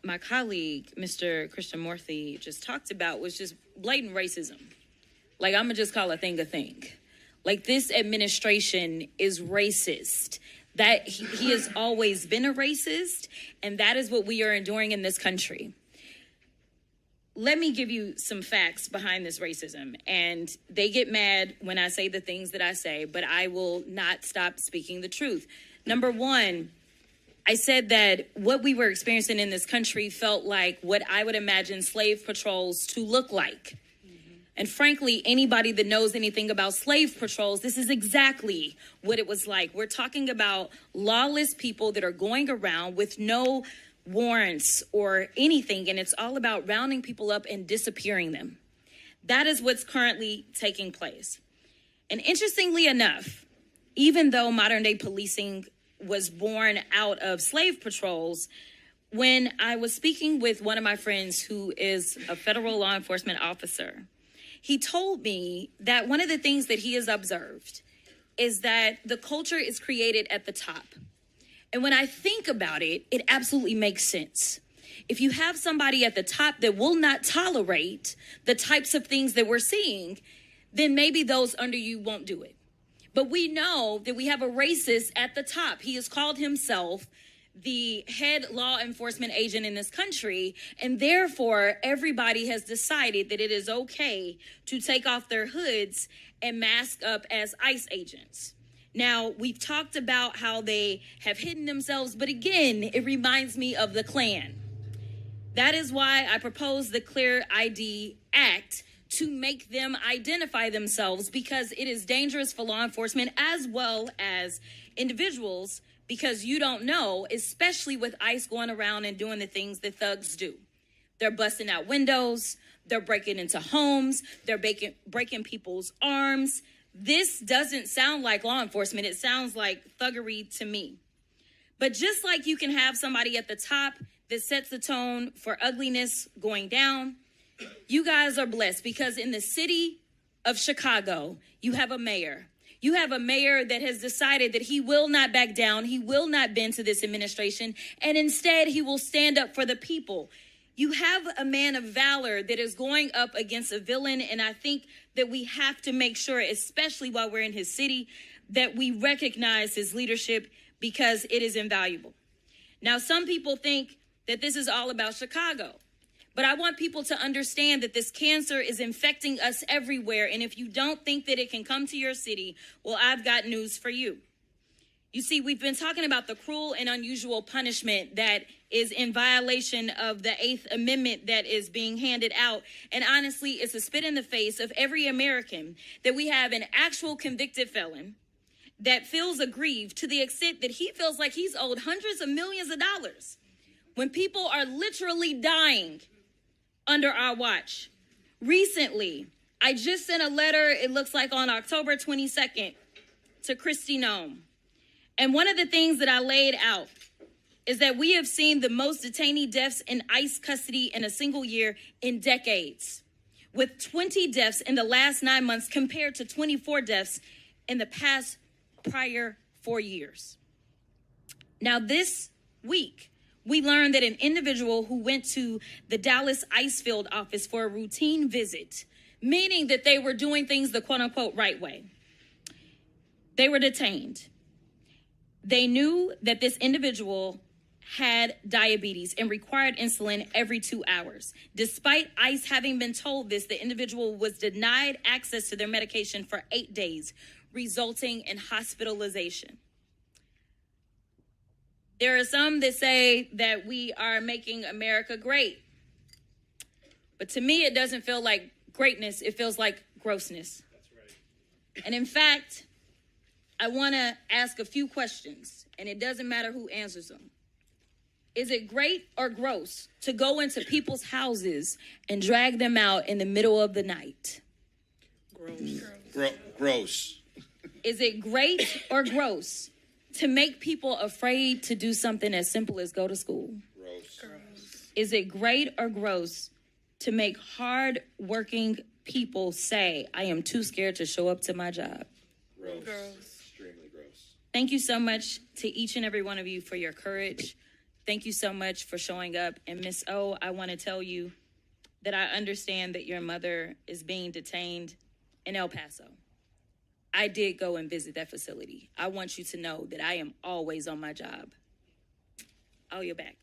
my colleague, Mr. Christian Murthy, just talked about was just blatant racism. Like, I'm going to just call a thing a thing. Like, this administration is racist. That he has always been a racist, and that is what we are enduring in this country. Let me give you some facts behind this racism. And they get mad when I say the things that I say, but I will not stop speaking the truth. Number one, I said that what we were experiencing in this country felt like what I would imagine slave patrols to look like. And frankly, anybody that knows anything about slave patrols, this is exactly what it was like. We're talking about lawless people that are going around with no warrants or anything, and it's all about rounding people up and disappearing them. That is what's currently taking place. And interestingly enough, even though modern day policing was born out of slave patrols, when I was speaking with one of my friends who is a federal law enforcement officer, he told me that one of the things that he has observed is that the culture is created at the top. And when I think about it, it absolutely makes sense. If you have somebody at the top that will not tolerate the types of things that we're seeing, then maybe those under you won't do it. But we know that we have a racist at the top. He has called himself the head law enforcement agent in this country, and therefore everybody has decided that it is okay to take off their hoods and mask up as ICE agents. Now, we've talked about how they have hidden themselves, but again, it reminds me of the Klan. That is why I proposed the Clear ID Act to make them identify themselves, because it is dangerous for law enforcement as well as individuals, because you don't know, especially with ICE going around and doing the things that thugs do. They're busting out windows, they're breaking into homes, they're breaking people's arms. This doesn't sound like law enforcement. It sounds like thuggery to me. But just like you can have somebody at the top that sets the tone for ugliness going down, you guys are blessed, because in the city of Chicago, you have a mayor. You have a mayor that has decided that he will not back down. He will not bend to this administration, and instead he will stand up for the people. You have a man of valor that is going up against a villain, and I think that we have to make sure, especially while we're in his city, that we recognize his leadership, because it is invaluable. Now, some people think that this is all about Chicago, but I want people to understand that this cancer is infecting us everywhere, and if you don't think that it can come to your city, well, I've got news for you. You see, we've been talking about the cruel and unusual punishment that is in violation of the 8th Amendment that is being handed out. And honestly, it's a spit in the face of every American that we have an actual convicted felon that feels aggrieved to the extent that he feels like he's owed hundreds of millions of dollars when people are literally dying under our watch. Recently, I just sent a letter, it looks like on October 22nd, to Kristi Noem. And one of the things that I laid out is that we have seen the most detainee deaths in ICE custody in a single year in decades, with 20 deaths in the last 9 months compared to 24 deaths in the prior 4 years. Now, this week, we learned that an individual who went to the Dallas ICE field office for a routine visit, meaning that they were doing things the quote-unquote right way, they were detained. They knew that this individual had diabetes and required insulin every 2 hours. Despite ICE having been told this, the individual was denied access to their medication for 8 days, resulting in hospitalization. There are some that say that we are making America great. But to me, it doesn't feel like greatness. It feels like grossness. That's right. And in fact, I want to ask a few questions, and it doesn't matter who answers them. Is it great or gross to go into people's houses and drag them out in the middle of the night? Gross. Is it great or gross to make people afraid to do something as simple as go to school? Gross. Is it great or gross to make hard-working people say, I am too scared to show up to my job? Gross. Extremely gross. Thank you so much to each and every one of you for your courage, Thank you so much for showing up. And Miss O, I want to tell you that I understand that your mother is being detained in El Paso. I did go and visit that facility. I want you to know that I am always on my job. Oh, you're back.